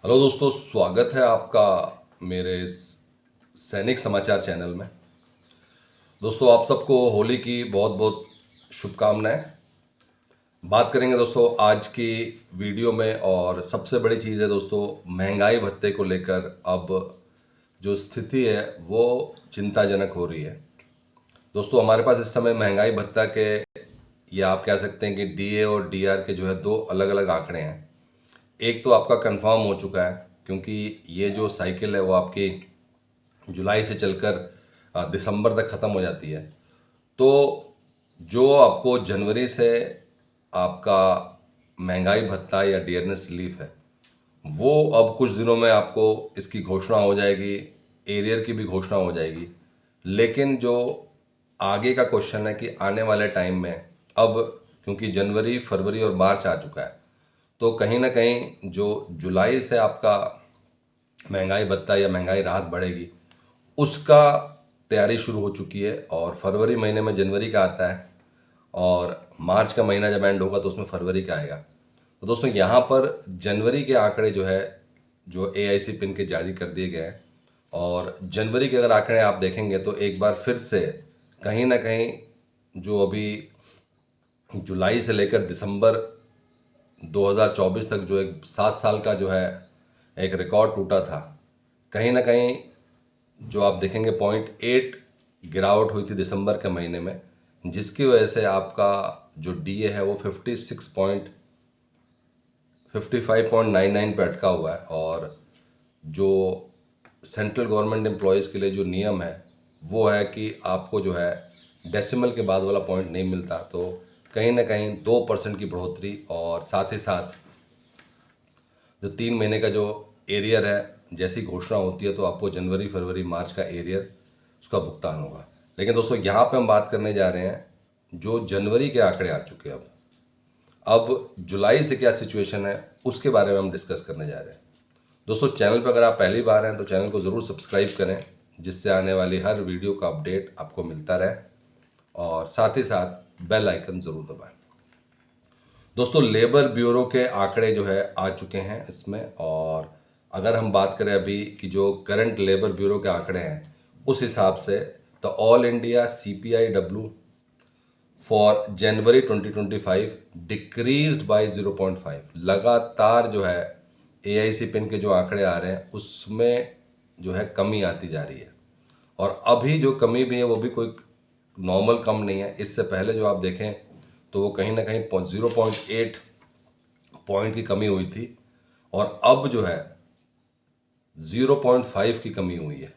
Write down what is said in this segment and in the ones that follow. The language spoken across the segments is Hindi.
हेलो दोस्तों, स्वागत है आपका मेरे इस सैनिक समाचार चैनल में। दोस्तों, आप सबको होली की बहुत बहुत शुभकामनाएं। बात करेंगे दोस्तों आज की वीडियो में, और सबसे बड़ी चीज़ है दोस्तों, महंगाई भत्ते को लेकर अब जो स्थिति है वो चिंताजनक हो रही है। दोस्तों, हमारे पास इस समय महंगाई भत्ता के, या आप कह सकते हैं कि डीए और डीआर के जो है दो अलग अलग आंकड़े हैं। एक तो आपका कंफर्म हो चुका है, क्योंकि ये जो साइकिल है वो आपकी जुलाई से चलकर दिसंबर तक ख़त्म हो जाती है। तो जो आपको जनवरी से आपका महंगाई भत्ता या डियरनेस रिलीफ है, वो अब कुछ दिनों में आपको इसकी घोषणा हो जाएगी, एरियर की भी घोषणा हो जाएगी। लेकिन जो आगे का क्वेश्चन है कि आने वाले टाइम में, अब क्योंकि जनवरी, फरवरी और मार्च आ चुका है, तो कहीं ना कहीं जो जुलाई से आपका महंगाई भत्ता या महंगाई राहत बढ़ेगी, उसका तैयारी शुरू हो चुकी है। और फरवरी महीने में जनवरी का आता है, और मार्च का महीना जब एंड होगा तो उसमें फरवरी का आएगा। तो दोस्तों, यहाँ पर जनवरी के आंकड़े जो है, जो एआईसी पिन के जारी कर दिए गए हैं, और जनवरी के अगर आंकड़े आप देखेंगे तो एक बार फिर से कहीं ना कहीं जो अभी जुलाई से लेकर दिसंबर 2024 तक जो एक 7 साल का जो है एक रिकॉर्ड टूटा था, कहीं ना कहीं जो आप देखेंगे 0.8 गिरावट हुई थी दिसंबर के महीने में, जिसकी वजह से आपका जो डीए है वो 55.99 पे अटका हुआ है। और जो सेंट्रल गवर्नमेंट एम्प्लॉयज़ के लिए जो नियम है वो है कि आपको जो है डेसिमल के बाद वाला पॉइंट नहीं मिलता। तो कहीं ना कहीं 2% की बढ़ोतरी, और साथ ही साथ जो 3 महीने का जो एरियर है, जैसी घोषणा होती है तो आपको जनवरी, फरवरी, मार्च का एरियर उसका भुगतान होगा। लेकिन दोस्तों, यहाँ पे हम बात करने जा रहे हैं जो जनवरी के आंकड़े आ चुके हैं। अब जुलाई से क्या सिचुएशन है उसके बारे में हम डिस्कस करने जा रहे हैं। दोस्तों, चैनल पर अगर आप पहली बार हैं तो चैनल को ज़रूर सब्सक्राइब करें, जिससे आने वाली हर वीडियो का अपडेट आपको मिलता रहे, और साथ ही साथ बेल आइकन ज़रूर दबाएं। दोस्तों, लेबर ब्यूरो के आंकड़े जो है आ चुके हैं इसमें, और अगर हम बात करें अभी कि जो करंट लेबर ब्यूरो के आंकड़े हैं उस हिसाब से, तो all India CPI-W for January 2025 decreased bye 0.5। लगातार जो है एआईसी पिन के जो आंकड़े आ रहे हैं उसमें जो है कमी आती जा रही है। और अभी जो कमी भी है वो भी कोई नॉर्मल कम नहीं है। इससे पहले जो आप देखें तो वो कहीं ना कहीं 0.8 पॉइंट की कमी हुई थी, और अब जो है 0.5 की कमी हुई है।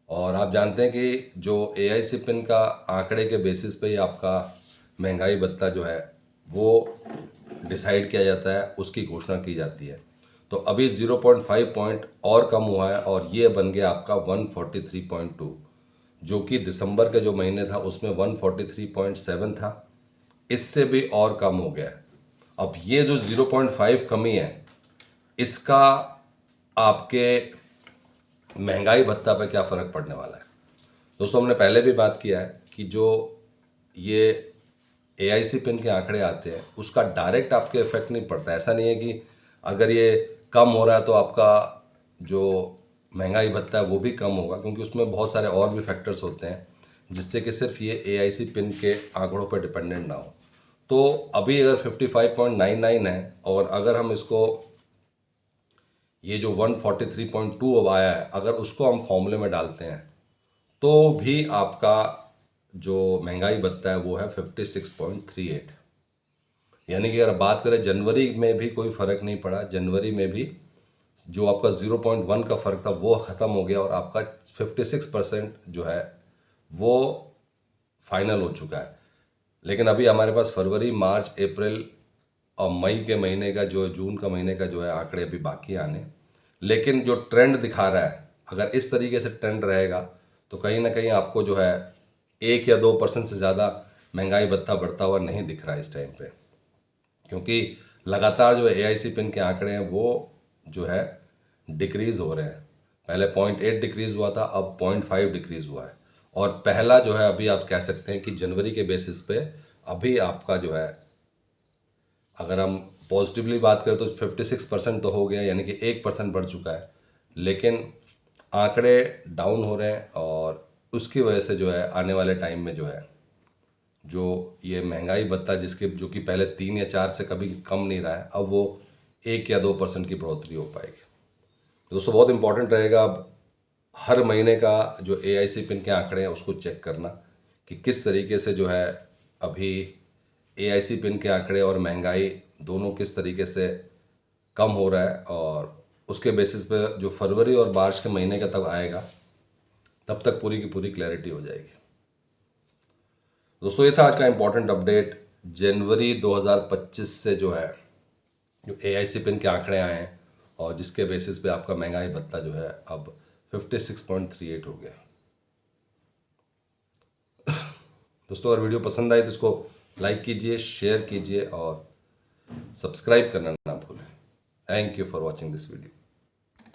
और आप जानते हैं कि जो एआईसी पिन का आंकड़े के बेसिस पे ही आपका महंगाई भत्ता जो है वो डिसाइड किया जाता है, उसकी घोषणा की जाती है। तो अभी 0.5 पॉइंट और कम हुआ है, और ये बन गया आपका 143.2, जो कि दिसंबर के जो महीने था उसमें 143.7 था। इससे भी और कम हो गया है। अब ये जो 0.5 कमी है, इसका आपके महंगाई भत्ता पे क्या फ़र्क पड़ने वाला है। दोस्तों, हमने पहले भी बात किया है कि जो ये एआईसी पिन के आंकड़े आते हैं उसका डायरेक्ट आपके इफेक्ट नहीं पड़ता। ऐसा नहीं है कि अगर ये कम हो रहा है तो आपका जो महंगाई भत्ता है वो भी कम होगा, क्योंकि उसमें बहुत सारे और भी फैक्टर्स होते हैं जिससे कि सिर्फ ये एआईसी पिन के आंकड़ों पर डिपेंडेंट ना हो। तो अभी अगर 55.99 है, और अगर हम इसको, ये जो 143.2 अब आया है, अगर उसको हम फॉर्मूले में डालते हैं तो भी आपका जो महंगाई भत्ता है वो है 56.38। यानी कि अगर बात करें जनवरी में भी कोई फ़र्क नहीं पड़ा, जनवरी में भी जो आपका 0.1 का फ़र्क था वो ख़त्म हो गया, और आपका 56% जो है वो फाइनल हो चुका है। लेकिन अभी हमारे पास फरवरी, मार्च, अप्रैल और मई के महीने का, जो जून का महीने का जो है आंकड़े अभी बाकी आने। लेकिन जो ट्रेंड दिखा रहा है, अगर इस तरीके से ट्रेंड रहेगा तो कहीं ना कहीं आपको जो है 1 या 2% से ज़्यादा महंगाई भत्ता बढ़ता हुआ नहीं दिख रहा है इस टाइम पे, क्योंकि लगातार जो एआईसी पिन के आंकड़े हैं वो जो है डिक्रीज़ हो रहे हैं। पहले 0.8 डिक्रीज़ हुआ था, अब 0.5 डिक्रीज़ हुआ है। और पहला जो है अभी आप कह सकते हैं कि जनवरी के बेसिस पे अभी आपका जो है, अगर हम पॉजिटिवली बात करें तो 56% तो हो गया, यानी कि 1% बढ़ चुका है, लेकिन आंकड़े डाउन हो रहे हैं और उसकी वजह से जो है आने वाले टाइम में जो है जो ये महंगाई भत्ता जो कि पहले 3 या 4 से कभी कम नहीं रहा है, अब वो 1 या 2% की बढ़ोतरी हो पाएगी। दोस्तों बहुत इंपॉर्टेंट रहेगा अब हर महीने का जो AIC पिन के आंकड़े हैं उसको चेक करना कि किस तरीके से जो है अभी AIC पिन के आंकड़े और महंगाई दोनों किस तरीके से कम हो रहा है, और उसके बेसिस पे जो फरवरी और मार्च के महीने का तब आएगा तब तक पूरी की पूरी क्लैरिटी हो जाएगी। दोस्तों ये था आज का इम्पोर्टेंट अपडेट। जनवरी 2025 से जो है जो AIC पिन के आंकड़े आए हैं और जिसके बेसिस पे आपका महंगाई भत्ता जो है अब 56.38 हो गया। दोस्तों अगर वीडियो पसंद आई तो इसको लाइक कीजिए, शेयर कीजिए और सब्सक्राइब करना ना भूलें। Thank you for watching this video.